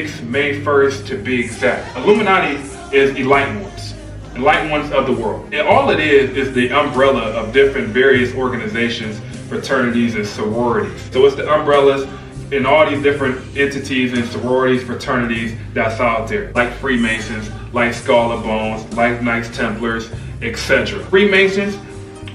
26th, May 1st to be exact. Illuminati is enlightened ones of the world. And all it is the umbrella of different various organizations, fraternities, and sororities. So it's the umbrellas in all these different entities and sororities, fraternities that's out there, like Freemasons, like Skull and Bones, like Knights Templars, etc. Freemasons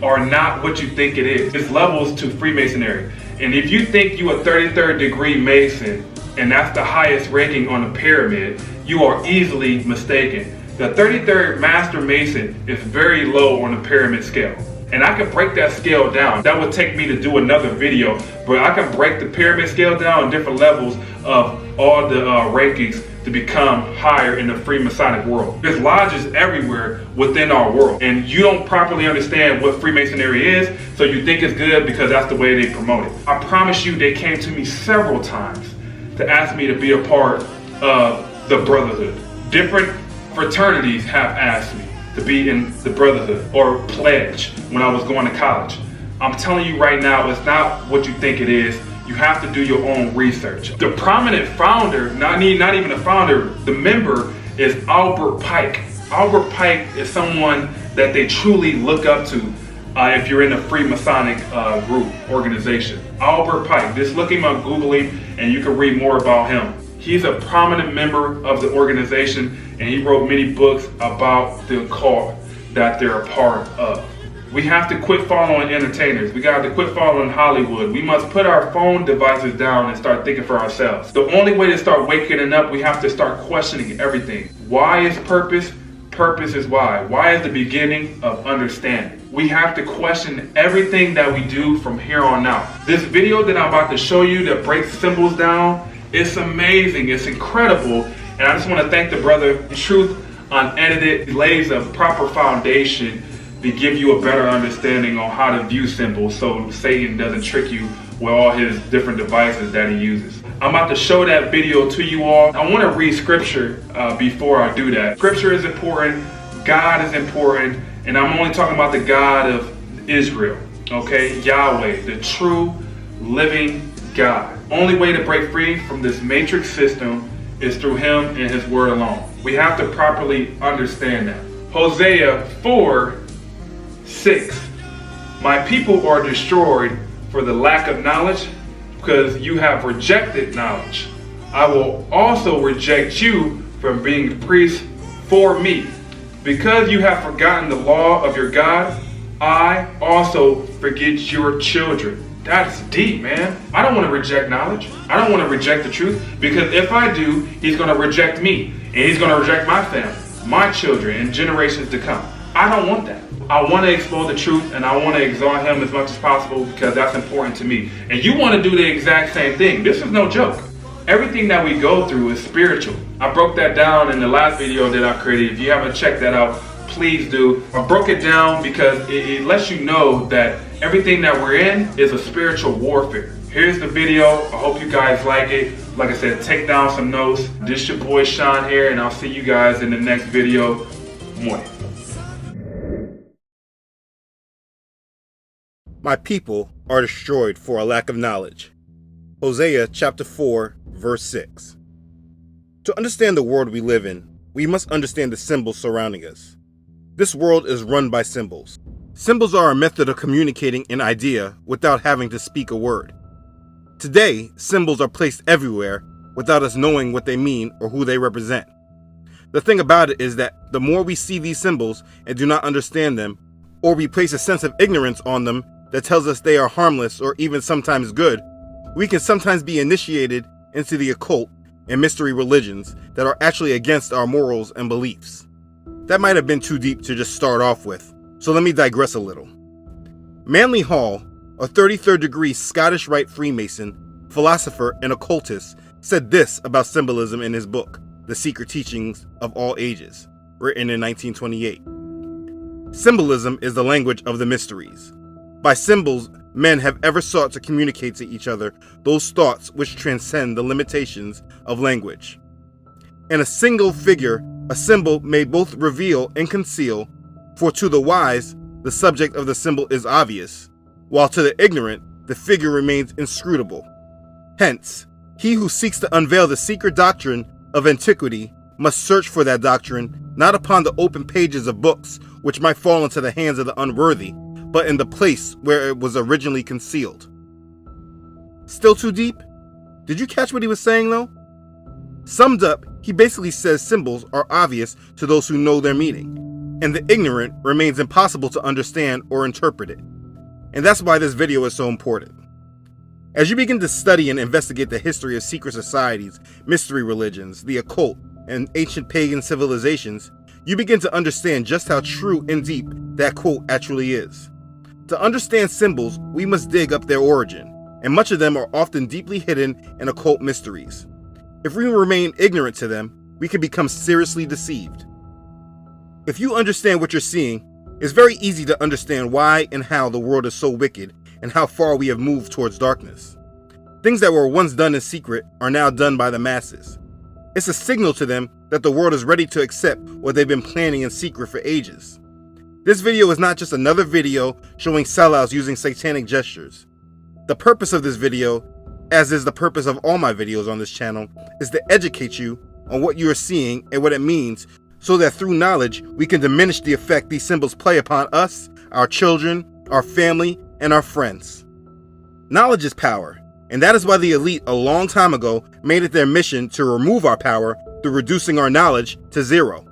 are not what you think it is. It's levels to Freemasonry. And if you think you a 33rd degree Mason, and that's the highest ranking on the pyramid, you are easily mistaken. The 33rd Master Mason is very low on the pyramid scale. And I can break that scale down. That would take me to do another video, but I can break the pyramid scale down in different levels of all the rankings to become higher in the Freemasonic world. There's lodges everywhere within our world, and you don't properly understand what Freemasonry is, so you think it's good because that's the way they promote it. I promise you, they came to me several times to ask me to be a part of the Brotherhood. Different fraternities have asked me to be in the Brotherhood or pledge when I was going to college. I'm telling you right now, it's not what you think it is. You have to do your own research. The prominent founder, not even a founder, the member is 𝗪𝗪𝗥𝗟𝗓. 𝗪𝗪𝗥𝗓𝗓 is someone that they truly look up to if you're in a Freemasonic group, organization. 𝗪𝗪𝗥𝗓𝗓, just look him up, Google him, and you can read more about him. He's a prominent member of the organization, and he wrote many books about the occult that they're a part of. We have to quit following entertainers. We got to quit following Hollywood. We must put our phone devices down and start thinking for ourselves. The only way to start waking up, we have to start questioning everything. Why is purpose? Purpose is why. Why is the beginning of understanding. We have to question everything that we do from here on out. This video that I'm about to show you that breaks symbols down, it's amazing, it's incredible. And I just want to thank the brother, Truth Unedited. He lays a proper foundation to give you a better understanding on how to view symbols so Satan doesn't trick you with all his different devices that he uses. I'm about to show that video to you all. I want to read scripture before I do that. Scripture is important, God is important, and I'm only talking about the God of Israel, okay? Yahweh, the true living God. Only way to break free from this matrix system is through him and his word alone. We have to properly understand that. Hosea 4:6. My people are destroyed for the lack of knowledge, because you have rejected knowledge. I will also reject you from being priest for me. Because you have forgotten the law of your God, I also forget your children. That's deep, man. I don't want to reject knowledge. I don't want to reject the truth, because if I do, he's going to reject me, and he's going to reject my family, my children, and generations to come. I don't want that. I want to explore the truth, and I want to exalt him as much as possible, because that's important to me. And you want to do the exact same thing. This is no joke. Everything that we go through is spiritual. I broke that down in the last video that I created. If you haven't checked that out, please do. I broke it down because it lets you know that everything that we're in is a spiritual warfare. Here's the video. I hope you guys like it. Like I said, take down some notes. This is your boy Sean here, and I'll see you guys in the next video. Mwah. My people are destroyed for a lack of knowledge. Hosea chapter 4, verse 6. To understand the world we live in, we must understand the symbols surrounding us. This world is run by symbols. Symbols are a method of communicating an idea without having to speak a word. Today, symbols are placed everywhere without us knowing what they mean or who they represent. The thing about it is that the more we see these symbols and do not understand them, or we place a sense of ignorance on them that tells us they are harmless or even sometimes good, we can sometimes be initiated into the occult and mystery religions that are actually against our morals and beliefs. That might have been too deep to just start off with, so let me digress a little. Manly Hall, a 33rd degree Scottish Rite Freemason, philosopher, and occultist, said this about symbolism in his book, The Secret Teachings of All Ages, written in 1928. Symbolism is the language of the mysteries. By symbols, men have ever sought to communicate to each other those thoughts which transcend the limitations of language. In a single figure, a symbol may both reveal and conceal, for to the wise, the subject of the symbol is obvious, while to the ignorant, the figure remains inscrutable. Hence, he who seeks to unveil the secret doctrine of antiquity must search for that doctrine not upon the open pages of books which might fall into the hands of the unworthy, but in the place where it was originally concealed. Still too deep? Did you catch what he was saying though? Summed up, he basically says symbols are obvious to those who know their meaning, and the ignorant remains impossible to understand or interpret it. And that's why this video is so important. As you begin to study and investigate the history of secret societies, mystery religions, the occult, and ancient pagan civilizations, you begin to understand just how true and deep that quote actually is. To understand symbols, we must dig up their origin, and much of them are often deeply hidden in occult mysteries. If we remain ignorant to them, we can become seriously deceived. If you understand what you're seeing, it's very easy to understand why and how the world is so wicked and how far we have moved towards darkness. Things that were once done in secret are now done by the masses. It's a signal to them that the world is ready to accept what they've been planning in secret for ages. This video is not just another video showing sellouts using satanic gestures. The purpose of this video, as is the purpose of all my videos on this channel, is to educate you on what you are seeing and what it means, so that through knowledge we can diminish the effect these symbols play upon us, our children, our family, and our friends. Knowledge is power, and that is why the elite a long time ago made it their mission to remove our power through reducing our knowledge to zero.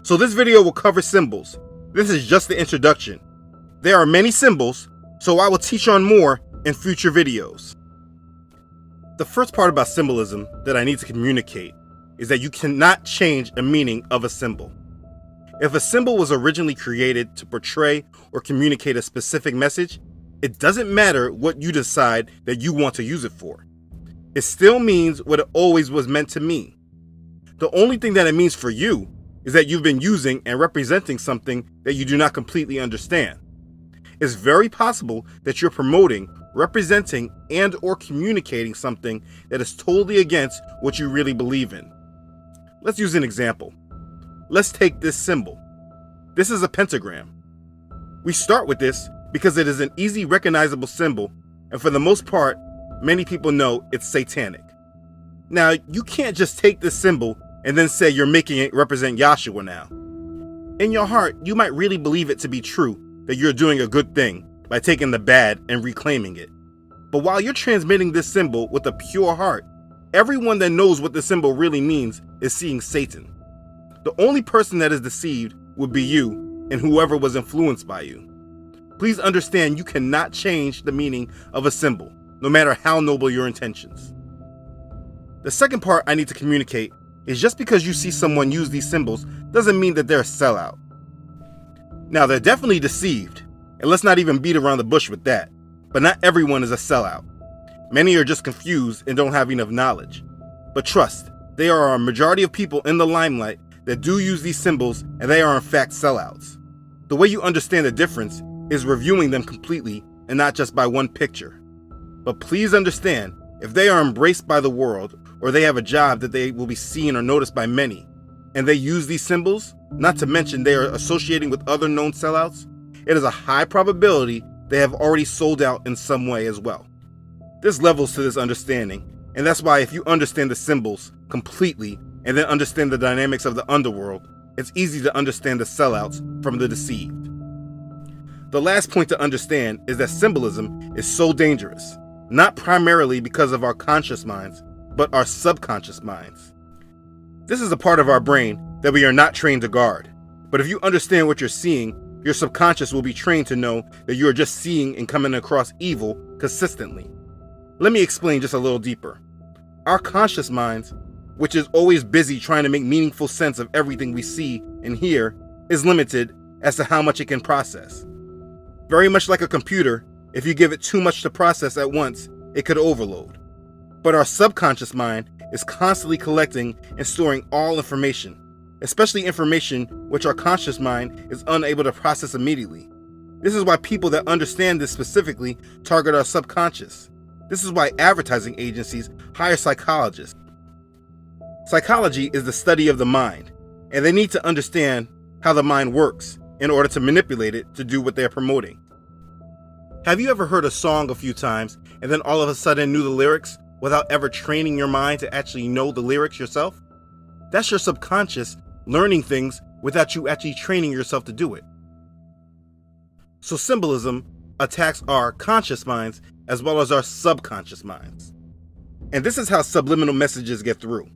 So this video will cover symbols. This is just the introduction. There are many symbols, so I will teach on more in future videos. The first part about symbolism that I need to communicate is that you cannot change a meaning of a symbol. If a symbol was originally created to portray or communicate a specific message, it doesn't matter what you decide that you want to use it for. It still means what it always was meant to mean. The only thing that it means for you is that you've been using and representing something that you do not completely understand. It's very possible that you're promoting, representing, and or communicating something that is totally against what you really believe in. Let's use an example. Let's take this symbol. This is a pentagram. We start with this because it is an easy recognizable symbol, and for the most part, many people know it's satanic. Now, you can't just take this symbol and then say you're making it represent Yahshua now. In your heart, you might really believe it to be true that you're doing a good thing by taking the bad and reclaiming it. But while you're transmitting this symbol with a pure heart, everyone that knows what the symbol really means is seeing Satan. The only person that is deceived would be you and whoever was influenced by you. Please understand you cannot change the meaning of a symbol, no matter how noble your intentions. The second part I need to communicate is just because you see someone use these symbols doesn't mean that they're a sellout. Now, they're definitely deceived, and let's not even beat around the bush with that, but not everyone is a sellout. Many are just confused and don't have enough knowledge. But trust, there are a majority of people in the limelight that do use these symbols, and they are in fact sellouts. The way you understand the difference is reviewing them completely and not just by one picture. But please understand, if they are embraced by the world, or they have a job that they will be seen or noticed by many, and they use these symbols, not to mention they are associating with other known sellouts, it is a high probability they have already sold out in some way as well. There's levels to this understanding, and that's why if you understand the symbols completely and then understand the dynamics of the underworld, it's easy to understand the sellouts from the deceived. The last point to understand is that symbolism is so dangerous, not primarily because of our conscious minds, but our subconscious minds. This is a part of our brain that we are not trained to guard. But if you understand what you're seeing, your subconscious will be trained to know that you are just seeing and coming across evil consistently. Let me explain just a little deeper. Our conscious minds, which is always busy trying to make meaningful sense of everything we see and hear, is limited as to how much it can process. Very much like a computer, if you give it too much to process at once, it could overload. But our subconscious mind is constantly collecting and storing all information, especially information which our conscious mind is unable to process immediately. This is why people that understand this specifically target our subconscious. This is why advertising agencies hire psychologists. Psychology is the study of the mind, and they need to understand how the mind works in order to manipulate it to do what they're promoting. Have you ever heard a song a few times and then all of a sudden knew the lyrics without ever training your mind to actually know the lyrics yourself? That's your subconscious learning things without you actually training yourself to do it. So symbolism attacks our conscious minds as well as our subconscious minds. And this is how subliminal messages get through.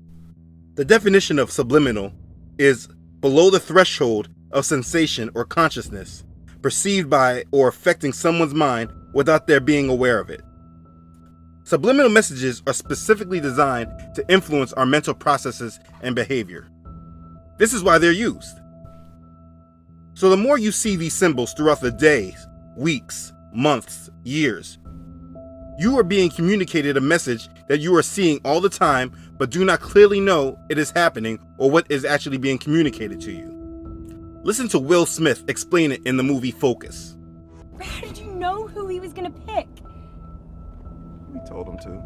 The definition of subliminal is below the threshold of sensation or consciousness, perceived by or affecting someone's mind without their being aware of it. Subliminal messages are specifically designed to influence our mental processes and behavior. This is why they're used. So the more you see these symbols throughout the days, weeks, months, years, you are being communicated a message that you are seeing all the time but do not clearly know it is happening or what is actually being communicated to you. Listen to Will Smith explain it in the movie Focus. How did you know who he was gonna pick? We told him to.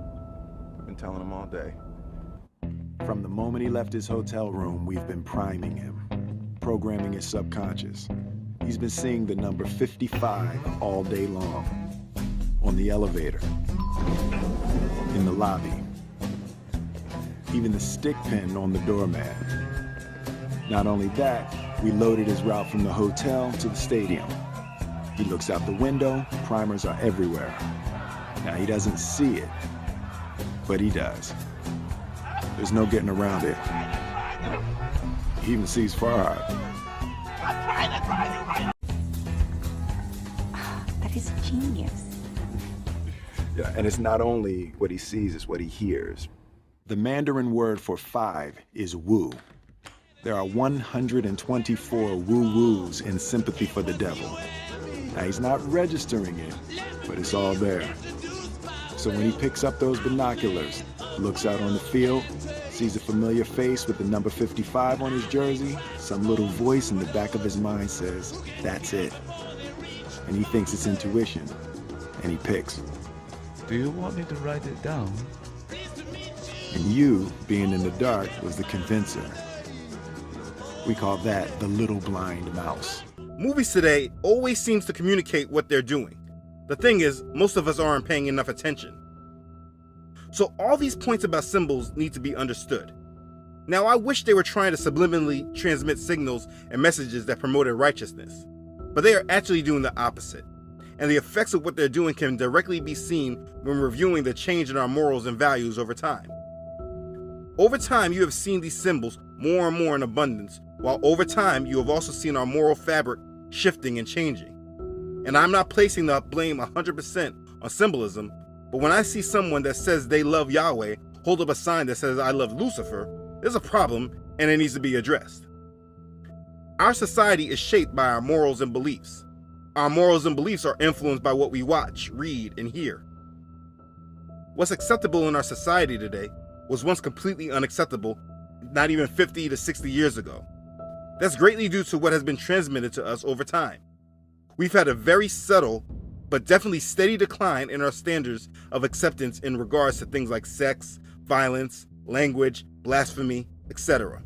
We've been telling him all day. From the moment he left his hotel room, we've been priming him, programming his subconscious. He's been seeing the number 55 all day long. On the elevator, in the lobby, even the stick pin on the doormat. Not only that, we loaded his route from the hotel to the stadium. He looks out the window, primers are everywhere. Now he doesn't see it, but he does. There's no getting around it. He even sees far. genius. Yeah, and it's not only what he sees, it's what he hears. The Mandarin word for 5 is wu. There are 124 woo-woos in sympathy for the devil. Now, he's not registering it, but it's all there. So when he picks up those binoculars, looks out on the field, sees a familiar face with the number 55 on his jersey, some little voice in the back of his mind says, that's it. And he thinks it's intuition, and he picks. Do you want me to write it down? And you, being in the dark, was the convincer. We call that the little blind mouse. Movies today always seems to communicate what they're doing. The thing is, most of us aren't paying enough attention. So all these points about symbols need to be understood. Now, I wish they were trying to subliminally transmit signals and messages that promoted righteousness, but they are actually doing the opposite. And the effects of what they're doing can directly be seen when reviewing the change in our morals and values over time. Over time, you have seen these symbols more and more in abundance, while over time, you have also seen our moral fabric shifting and changing. And I'm not placing the blame 100% on symbolism, but when I see someone that says they love Yahweh hold up a sign that says I love Lucifer, there's a problem and it needs to be addressed. Our society is shaped by our morals and beliefs. Our morals and beliefs are influenced by what we watch, read, and hear. What's acceptable in our society today was once completely unacceptable not even 50 to 60 years ago. That's greatly due to what has been transmitted to us over time. We've had a very subtle but definitely steady decline in our standards of acceptance in regards to things like sex, violence, language, blasphemy, etc.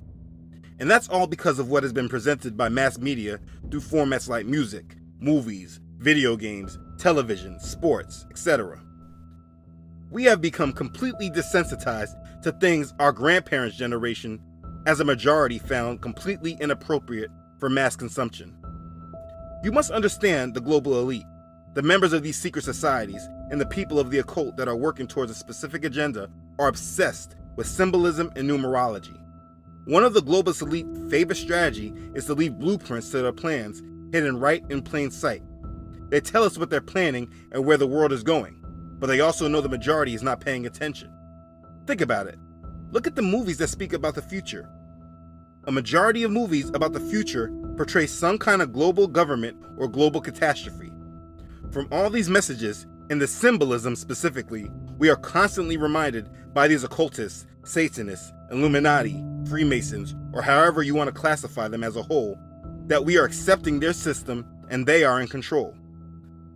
And that's all because of what has been presented by mass media through formats like music, movies, video games, television, sports, etc. We have become completely desensitized to things our grandparents' generation, as a majority, found completely inappropriate for mass consumption. You must understand the global elite, the members of these secret societies, and the people of the occult that are working towards a specific agenda are obsessed with symbolism and numerology. One of the globalist elite's favorite strategy is to leave blueprints to their plans hidden right in plain sight. They tell us what they're planning and where the world is going, but they also know the majority is not paying attention. Think about it. Look at the movies that speak about the future. A majority of movies about the future portray some kind of global government or global catastrophe. From all these messages, and the symbolism specifically, we are constantly reminded by these occultists, Satanists, Illuminati, Freemasons, or however you want to classify them as a whole, that we are accepting their system and they are in control.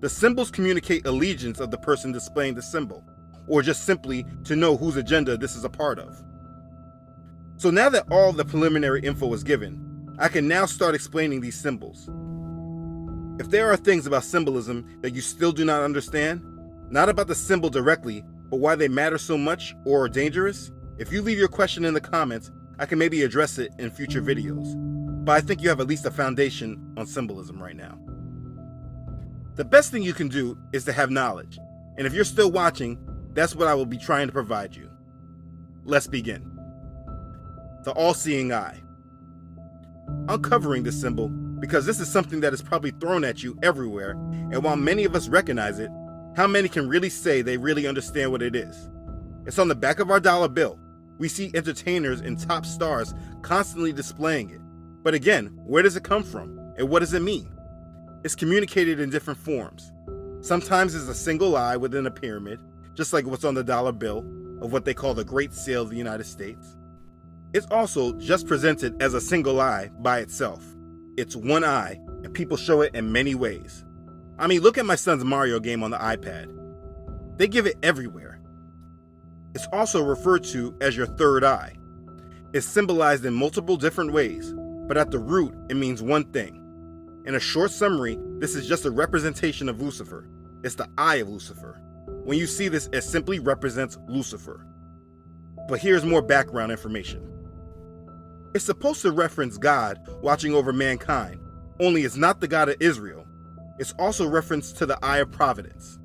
The symbols communicate allegiance of the person displaying the symbol, or just simply to know whose agenda this is a part of. So now that all the preliminary info is given, I can now start explaining these symbols. If there are things about symbolism that you still do not understand, not about the symbol directly, but why they matter so much or are dangerous, if you leave your question in the comments, I can maybe address it in future videos. But I think you have at least a foundation on symbolism right now. The best thing you can do is to have knowledge, and if you're still watching, that's what I will be trying to provide you. Let's begin. The all-seeing eye. Uncovering this symbol because this is something that is probably thrown at you everywhere, and while many of us recognize it, how many can really say they really understand what it is? It's on the back of our dollar bill. We see entertainers and top stars constantly displaying it. But again, where does it come from, and what does it mean? It's communicated in different forms. Sometimes it's a single eye within a pyramid, just like what's on the dollar bill of what they call the Great Sale of the United States. It's also just presented as a single eye by itself. It's one eye, and people show it in many ways. I mean, look at my son's Mario game on the iPad. They give it everywhere. It's also referred to as your third eye. It's symbolized in multiple different ways, but at the root, it means one thing. In a short summary, this is just a representation of Lucifer. It's the eye of Lucifer. When you see this, it simply represents Lucifer. But here's more background information. It's supposed to reference God watching over mankind, only it's not the God of Israel. It's also reference to the eye of providence.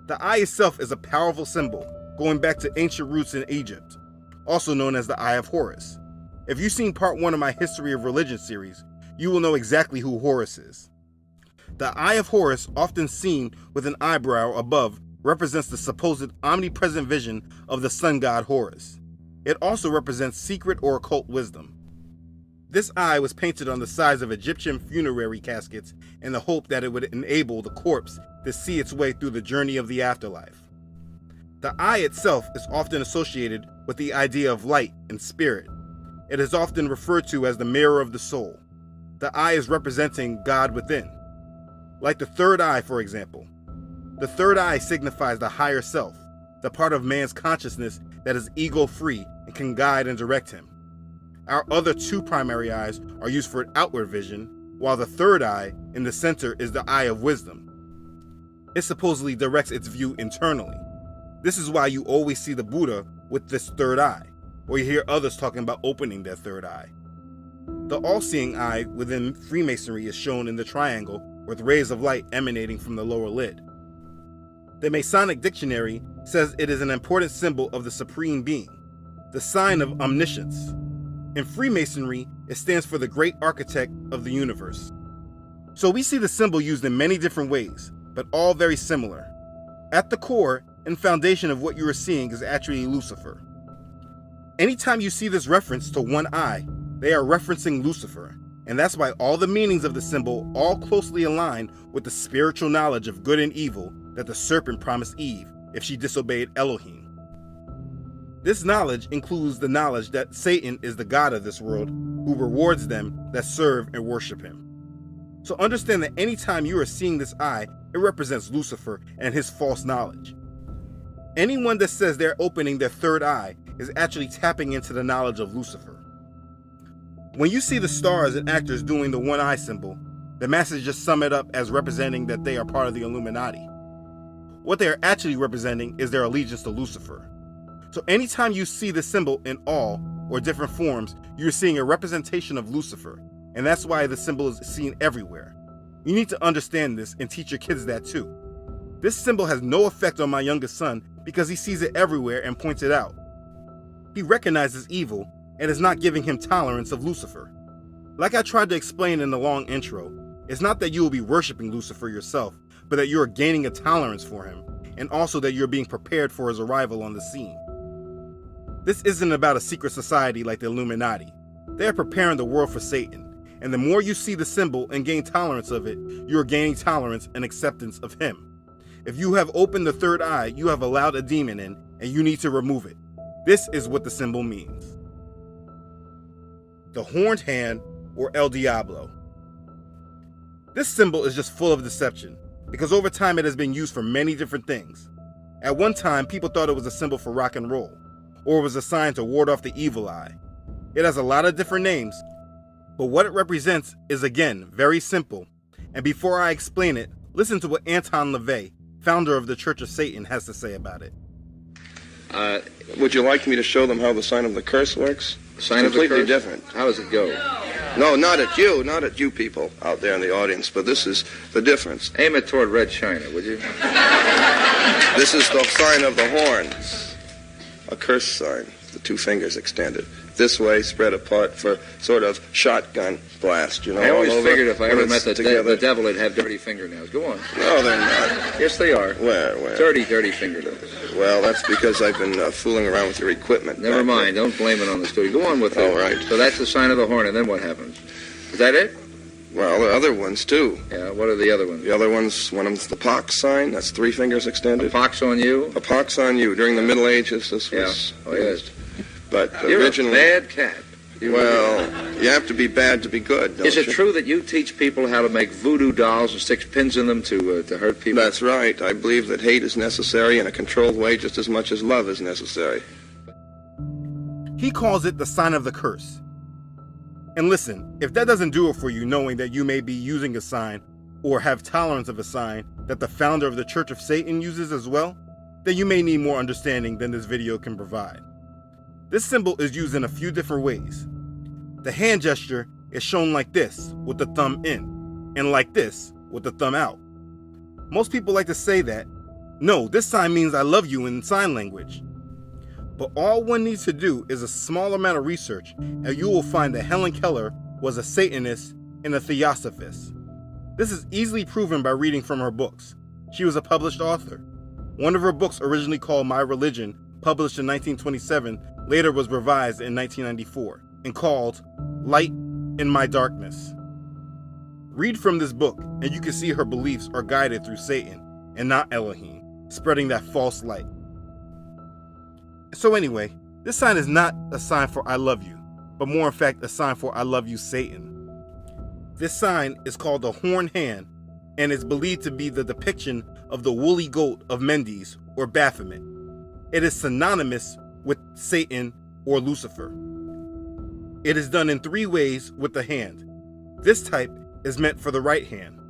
The eye itself is a powerful symbol, going back to ancient roots in Egypt, also known as the Eye of Horus. If you've seen part 1 of my History of Religion series, you will know exactly who Horus is. The eye of Horus, often seen with an eyebrow above, represents the supposed omnipresent vision of the sun god Horus. It also represents secret or occult wisdom. This eye was painted on the sides of Egyptian funerary caskets in the hope that it would enable the corpse to see its way through the journey of the afterlife. The eye itself is often associated with the idea of light and spirit. It is often referred to as the mirror of the soul. The eye is representing God within. Like the third eye, for example. The third eye signifies the higher self, the part of man's consciousness that is ego-free and can guide and direct him. Our other two primary eyes are used for outward vision, while the third eye in the center is the eye of wisdom. It supposedly directs its view internally. This is why you always see the Buddha with this third eye, or you hear others talking about opening their third eye. The all-seeing eye within Freemasonry is shown in the triangle with rays of light emanating from the lower lid. The Masonic Dictionary says it is an important symbol of the Supreme Being, the sign of omniscience. In Freemasonry, it stands for the great architect of the universe. So we see the symbol used in many different ways, but all very similar. At the core and foundation of what you are seeing is actually Lucifer. Anytime you see this reference to one eye, they are referencing Lucifer, and that's why all the meanings of the symbol all closely align with the spiritual knowledge of good and evil that the serpent promised Eve if she disobeyed Elohim. This knowledge includes the knowledge that Satan is the god of this world who rewards them that serve and worship him. So understand that anytime you are seeing this eye, it represents Lucifer and his false knowledge. Anyone that says they're opening their third eye is actually tapping into the knowledge of Lucifer. When you see the stars and actors doing the one eye symbol, the masses just sum it up as representing that they are part of the Illuminati. What they are actually representing is their allegiance to Lucifer. So anytime you see the symbol in all or different forms, you're seeing a representation of Lucifer, and that's why the symbol is seen everywhere. You need to understand this and teach your kids that too. This symbol has no effect on my youngest son because he sees it everywhere and points it out. He recognizes evil and is not giving him tolerance of Lucifer. Like I tried to explain in the long intro, it's not that you will be worshiping Lucifer yourself, but that you are gaining a tolerance for him, and also that you're being prepared for his arrival on the scene. This isn't about a secret society like the Illuminati. They are preparing the world for Satan, and the more you see the symbol and gain tolerance of it, you are gaining tolerance and acceptance of him. If you have opened the third eye, you have allowed a demon in, and you need to remove it. This is what the symbol means. The horned hand, or El Diablo. This symbol is just full of deception, because over time it has been used for many different things. At one time, people thought it was a symbol for rock and roll, or it was a sign to ward off the evil eye. It has a lot of different names, but what it represents is again very simple. And before I explain it, listen to what Anton LaVey, founder of the Church of Satan, has to say about it. Would you like me to show them how the sign of the curse works? Sign of the curse? Completely different. How does it go? No, not at you people out there in the audience, but this is the difference. Aim it toward Red China, would you? This is the sign of the horns. A curse sign, the two fingers extended. This way, spread apart for sort of shotgun blast, you know. I always all over. figured if I ever When met it's the devil, he'd have dirty fingernails. Go on. No, they're not. Yes, they are. Where? Dirty fingernails. Well, that's because I've been fooling around with your equipment. Never mind. Don't blame it on the studio. Go on with it. All right. So that's the sign of the horn, and then what happens? Is that it? Well, there are other ones, too. Yeah, what are the other ones? The other ones, one of them's the pox sign. That's 3 fingers extended. A pox on you? A pox on you. During the Middle Ages, this was... Yeah. Oh, yes. But You're originally... a bad cat. Well, you have to be bad to be good, don't you? Is it true that you teach people how to make voodoo dolls and stick pins in them to hurt people? That's right. I believe that hate is necessary in a controlled way just as much as love is necessary. He calls it the sign of the curse. And listen, if that doesn't do it for you, knowing that you may be using a sign or have tolerance of a sign that the founder of the Church of Satan uses as well, then you may need more understanding than this video can provide. This symbol is used in a few different ways. The hand gesture is shown like this, with the thumb in, and like this, with the thumb out. Most people like to say that, no, this sign means I love you in sign language. But all one needs to do is a small amount of research, and you will find that Helen Keller was a Satanist and a Theosophist. This is easily proven by reading from her books. She was a published author. One of her books, originally called My Religion, published in 1927, later was revised in 1994 and called Light in My Darkness. Read from this book and you can see her beliefs are guided through Satan and not Elohim, spreading that false light. So anyway, this sign is not a sign for I love you, but more in fact a sign for I love you, Satan. This sign is called the horn hand and is believed to be the depiction of the woolly goat of Mendes or Baphomet. It is synonymous with Satan or Lucifer. It is done in 3 ways with the hand. This type is meant for the right hand.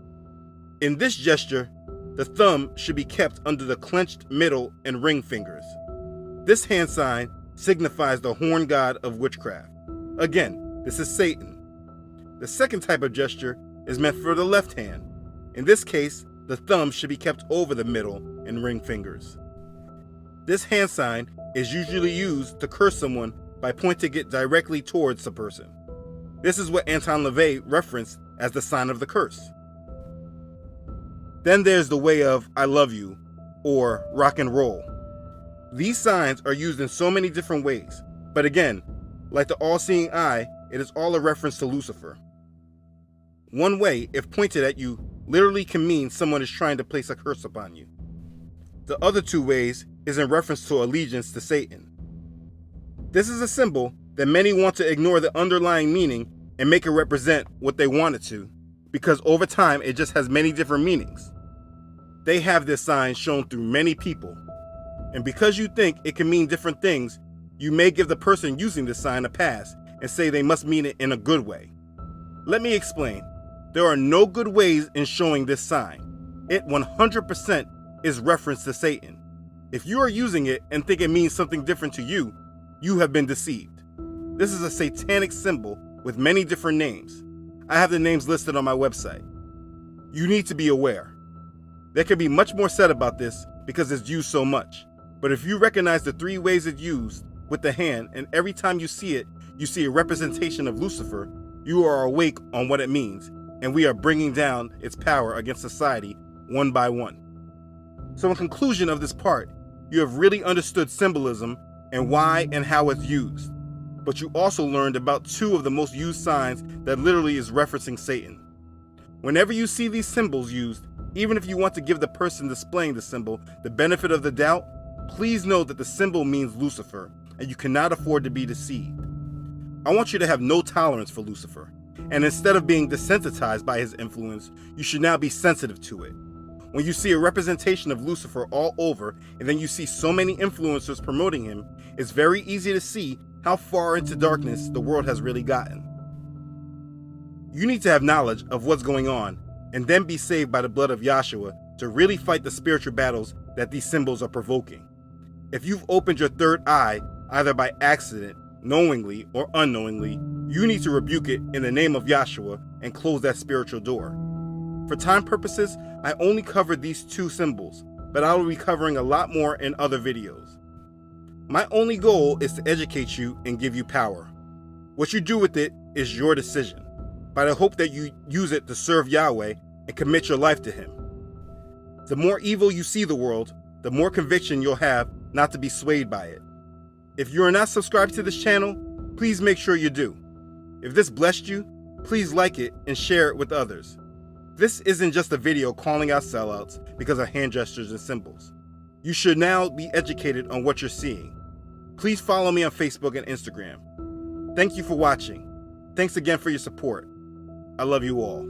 In this gesture, the thumb should be kept under the clenched middle and ring fingers. This hand sign signifies the horn god of witchcraft. Again, this is Satan. The second type of gesture is meant for the left hand. In this case, the thumb should be kept over the middle and ring fingers. This hand sign is usually used to curse someone by pointing it directly towards the person. This is what Anton LaVey referenced as the sign of the curse. Then there's the way of I love you or rock and roll. These signs are used in so many different ways, but again, like the all-seeing eye, it is all a reference to Lucifer. One way, if pointed at you, literally can mean someone is trying to place a curse upon you. The other 2 ways is in reference to allegiance to Satan. This is a symbol that many want to ignore the underlying meaning and make it represent what they want it to, because over time it just has many different meanings. They have this sign shown through many people, and because you think it can mean different things, you may give the person using this sign a pass and say they must mean it in a good way. Let me explain. There are no good ways in showing this sign. It 100% is reference to Satan. If you are using it and think it means something different to you, you have been deceived. This is a satanic symbol with many different names. I have the names listed on my website. You need to be aware. There can be much more said about this because it's used so much. But if you recognize the 3 ways it's used with the hand, and every time you see it, you see a representation of Lucifer, you are awake on what it means, and we are bringing down its power against society one by one. So in conclusion of this part, you have really understood symbolism and why and how it's used. But you also learned about 2 of the most used signs that literally is referencing Satan. Whenever you see these symbols used, even if you want to give the person displaying the symbol the benefit of the doubt, please know that the symbol means Lucifer, and you cannot afford to be deceived. I want you to have no tolerance for Lucifer, and instead of being desensitized by his influence, you should now be sensitive to it. When you see a representation of Lucifer all over, and then you see so many influencers promoting him, it's very easy to see how far into darkness the world has really gotten. You need to have knowledge of what's going on, and then be saved by the blood of Yahshua to really fight the spiritual battles that these symbols are provoking. If you've opened your third eye, either by accident, knowingly, or unknowingly, you need to rebuke it in the name of Yahshua and close that spiritual door. For time purposes, I only covered these 2 symbols, but I will be covering a lot more in other videos. My only goal is to educate you and give you power. What you do with it is your decision, but I hope that you use it to serve Yahweh and commit your life to Him. The more evil you see the world, the more conviction you'll have not to be swayed by it. If you are not subscribed to this channel, please make sure you do. If this blessed you, please like it and share it with others. This isn't just a video calling out sellouts because of hand gestures and symbols. You should now be educated on what you're seeing. Please follow me on Facebook and Instagram. Thank you for watching. Thanks again for your support. I love you all.